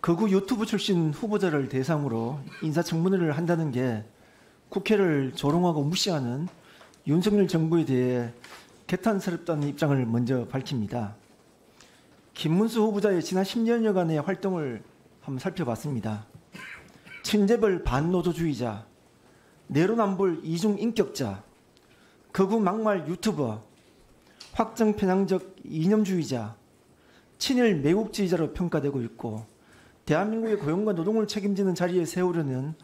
극우 유튜브 출신 후보자를 대상으로 인사청문회를 한다는 게 국회를 조롱하고 무시하는 윤석열 정부에 대해 개탄스럽다는 입장을 먼저 밝힙니다. 김문수 후보자의 지난 10년여간의 활동을 한번 살펴봤습니다. 친재벌 반노조주의자, 내로남불 이중인격자, 극우 막말 유튜버, 확정 편향적 이념주의자, 친일 매국주의자로 평가되고 있고 대한민국의 고용과 노동을 책임지는 자리에 세우려는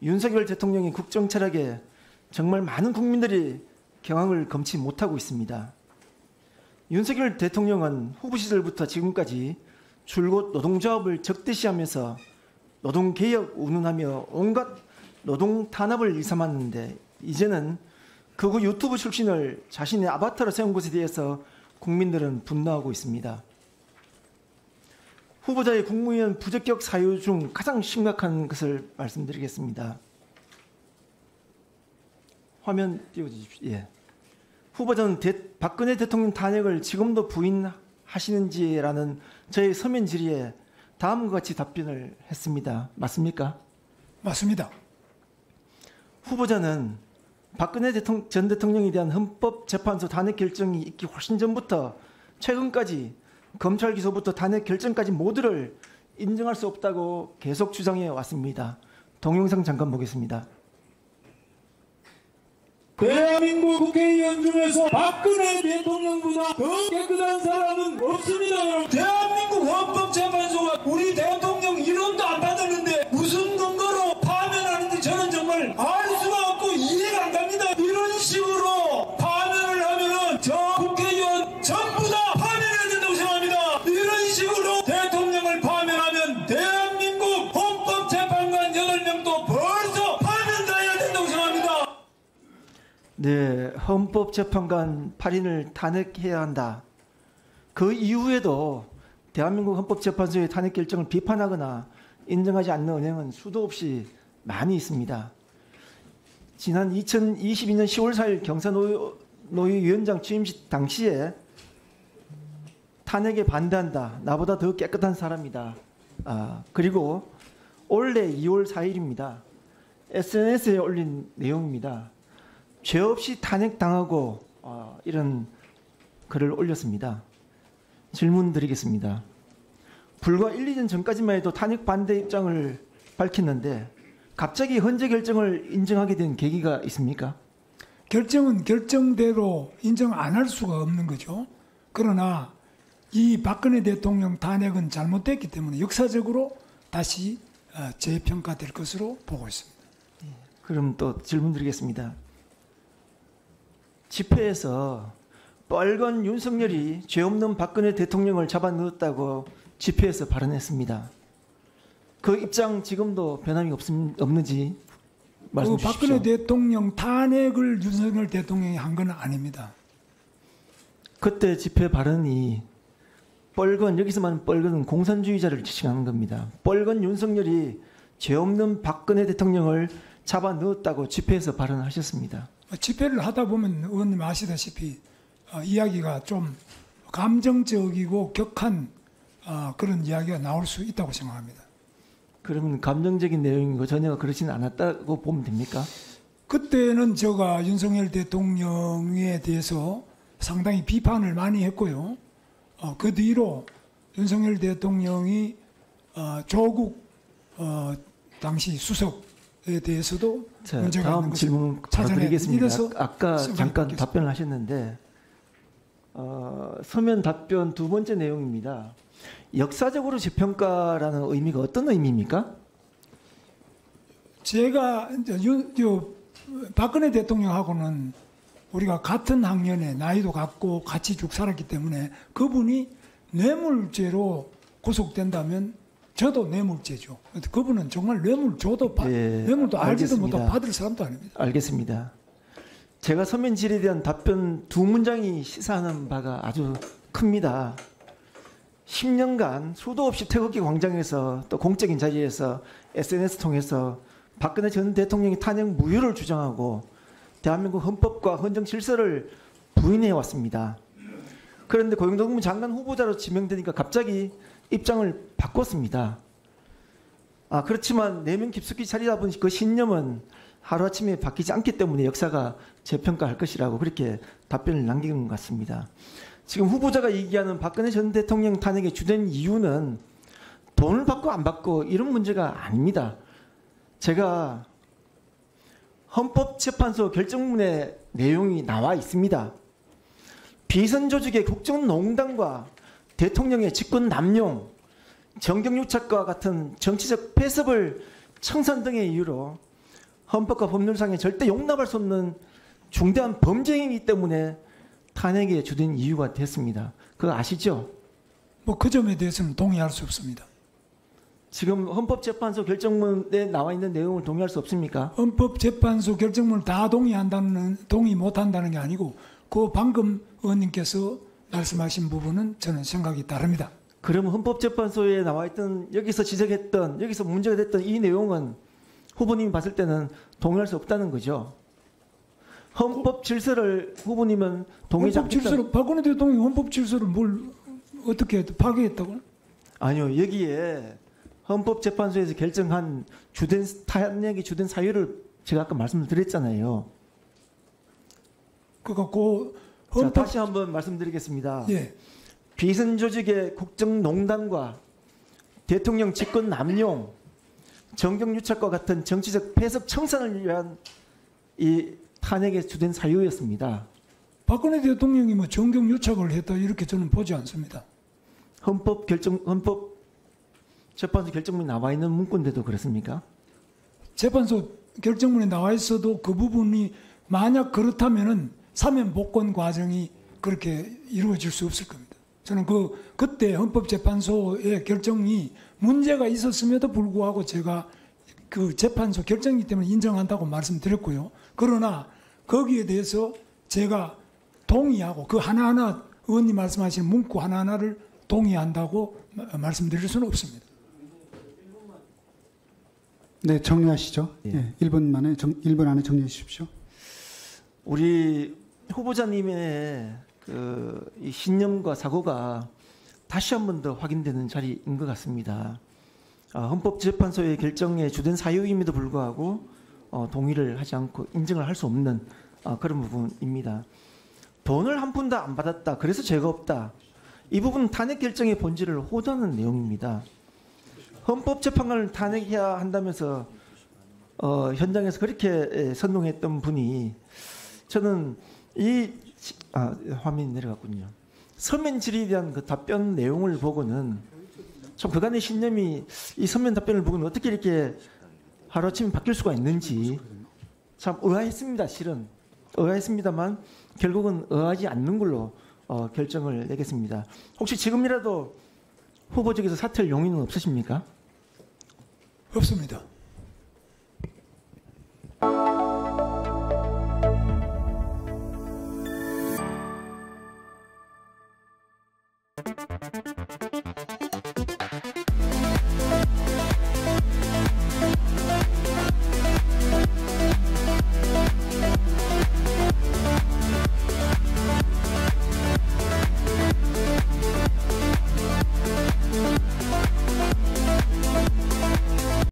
윤석열 대통령의 국정 철학에 정말 많은 국민들이 경악을 금치 못하고 있습니다. 윤석열 대통령은 후보 시절부터 지금까지 줄곧 노동조합을 적대시하면서 노동개혁 운운하며 온갖 노동 탄압을 일삼았는데 이제는 극우 유튜브 출신을 자신의 아바타로 세운 것에 대해서 국민들은 분노하고 있습니다. 후보자의 국무위원 부적격 사유 중 가장 심각한 것을 말씀드리겠습니다. 화면 띄워주십시오. 예. 후보자는 박근혜 대통령 탄핵을 지금도 부인하시는지라는 저의 서면 질의에 다음과 같이 답변을 했습니다. 맞습니까? 맞습니다. 후보자는 박근혜 전 대통령에 대한 헌법재판소 탄핵 결정이 있기 훨씬 전부터 최근까지 검찰 기소부터 탄핵 결정까지 모두를 인정할 수 없다고 계속 주장해 왔습니다. 동영상 잠깐 보겠습니다. 대한민국 국회의원 중에서 박근혜 대통령보다 더 깨끗한 사람은 없습니다. 대한민국 헌법재판소가 우리 대통령 이름도 안 받았는데 무슨 근거로 파면하는지 저는 정말 알 수가 없고 이해가 안 갑니다. 이런 식으로 파면을 하면은 저 국회의원 전부 다 파면해야 된다고 생각합니다. 이런 식으로 대통령을 파면하면 대한민국 헌법재판관 8명도 벌써 파면당해야 된다고 생각합니다. 네, 헌법재판관 8인을 탄핵해야 한다. 그 이후에도 대한민국 헌법재판소의 탄핵 결정을 비판하거나 인정하지 않는 은행은 수도 없이 많이 있습니다. 지난 2022년 10월 4일 경사노위위원장 취임식 당시에 탄핵에 반대한다. 나보다 더 깨끗한 사람이다. 그리고 올해 2월 4일입니다. SNS에 올린 내용입니다. 죄 없이 탄핵당하고 이런 글을 올렸습니다. 질문 드리겠습니다. 불과 1, 2년 전까지만 해도 탄핵 반대 입장을 밝혔는데 갑자기 헌재 결정을 인정하게 된 계기가 있습니까? 결정은 결정대로 인정 안 할 수가 없는 거죠. 그러나 이 박근혜 대통령 탄핵은 잘못됐기 때문에 역사적으로 다시 재평가될 것으로 보고 있습니다. 그럼 또 질문 드리겠습니다. 집회에서 빨간 윤석열이 죄 없는 박근혜 대통령을 잡아넣었다고 집회에서 발언했습니다. 그 입장 지금도 변함이 없는지 말씀 주십시오. 박근혜 대통령 탄핵을 윤석열 대통령이 한 건 아닙니다. 그때 집회 발언이 빨간, 여기서만 빨간은 공산주의자를 지칭하는 겁니다. 빨간 윤석열이 죄 없는 박근혜 대통령을 잡아넣었다고 집회에서 발언하셨습니다. 집회를 하다 보면 의원님 아시다시피 이야기가 좀 감정적이고 격한 그런 이야기가 나올 수 있다고 생각합니다. 그러면 감정적인 내용이고 전혀 그렇지는 않았다고 보면 됩니까? 그때는 제가 윤석열 대통령에 대해서 상당히 비판을 많이 했고요. 그 뒤로 윤석열 대통령이 조국 당시 수석에 대해서도 문제가 다음 있는 질문 바로 드리겠습니다. 아까 잠깐 답변을 하셨는데 서면 답변 두 번째 내용입니다. 역사적으로 재평가라는 의미가 어떤 의미입니까? 제가 박근혜 대통령하고는 우리가 같은 학년에 나이도 같고 같이 쭉 살았기 때문에 그분이 뇌물죄로 구속된다면 저도 뇌물죄죠. 그분은 정말 뇌물 줘도 뇌물도 알지도 못하고 받을 사람도 아닙니다. 알겠습니다. 제가 서면 질의에 대한 답변 두 문장이 시사하는 바가 아주 큽니다. 10년간 수도 없이 태극기 광장에서 또 공적인 자리에서 SNS 통해서 박근혜 전 대통령이 탄핵 무효를 주장하고 대한민국 헌법과 헌정 질서를 부인해 왔습니다. 그런데 고용노동부 장관 후보자로 지명되니까 갑자기 입장을 바꿨습니다. 그렇지만 내면 깊숙이 자리다 보니 그 신념은 하루아침에 바뀌지 않기 때문에 역사가 재평가할 것이라고 그렇게 답변을 남긴 것 같습니다. 지금 후보자가 얘기하는 박근혜 전 대통령 탄핵의 주된 이유는 돈을 받고 안 받고 이런 문제가 아닙니다. 제가 헌법재판소 결정문에 내용이 나와 있습니다. 비선조직의 국정농단과 대통령의 직권 남용, 정경유착과 같은 정치적 폐습을 청산 등의 이유로 헌법과 법률상에 절대 용납할 수 없는 중대한 범죄 행위이기 때문에 탄핵의 주된 이유가 됐습니다. 그거 아시죠? 뭐 그 점에 대해서는 동의할 수 없습니다. 지금 헌법재판소 결정문에 나와 있는 내용을 동의할 수 없습니까? 헌법재판소 결정문을 다 동의 못한다는 게 아니고 그 방금 의원님께서 말씀하신 부분은 저는 생각이 다릅니다. 그러면 헌법재판소에 나와 있던 여기서 지적했던 여기서 문제가 됐던 이 내용은 후보님이 봤을 때는 동의할 수 없다는 거죠. 헌법 질서를 후보님은 동의하지 헌법 질서를 박근혜 대통령이 헌법 질서를 뭘 어떻게 파괴했다고요? 아니요. 여기에 헌법재판소에서 결정한 탄핵의 주된 사유를 제가 아까 말씀을 드렸잖아요. 그래갖고 자, 다시 한번 말씀드리겠습니다. 예. 비선조직의 국정농단과 대통령 직권 남용, 정경유착과 같은 정치적 폐석 청산을 위한 이 탄핵의 주된 사유였습니다. 박근혜 대통령이 뭐 정경유착을 했다 이렇게 저는 보지 않습니다. 헌법재판소 결정문에 나와 있는 문구인데도 그렇습니까? 재판소 결정문에 나와 있어도 그 부분이 만약 그렇다면은 사면 복권 과정이 그렇게 이루어질 수 없을 겁니다. 저는 그때 헌법재판소의 결정이 문제가 있었음에도 불구하고 제가 그 재판소 결정이기 때문에 인정한다고 말씀드렸고요. 그러나 거기에 대해서 제가 동의하고 그 하나하나 의원님 말씀하신 문구 하나하나를 동의한다고 말씀드릴 수는 없습니다. 네, 정리하시죠. 예. 예, 1분 안에 정리해 주십시오. 우리 후보자님의 이 신념과 사고가 다시 한 번 더 확인되는 자리인 것 같습니다. 헌법재판소의 결정의 주된 사유임에도 불구하고 동의를 하지 않고 인정을 할 수 없는 그런 부분입니다. 돈을 한 푼도 안 받았다. 그래서 죄가 없다. 이 부분은 탄핵 결정의 본질을 호도하는 내용입니다. 헌법재판관을 탄핵해야 한다면서 현장에서 그렇게 선동했던 분이 저는 화면이 내려갔군요. 서면 질의에 대한 그 답변 내용을 보고는 참 그간의 신념이 이 서면 답변을 보고는 어떻게 이렇게 하루아침에 바뀔 수가 있는지 참 의아했습니다. 실은 의아했습니다만 결국은 의아하지 않는 걸로 결정을 내겠습니다. 혹시 지금이라도 후보직에서 사퇴할 용의는 없으십니까? 없습니다.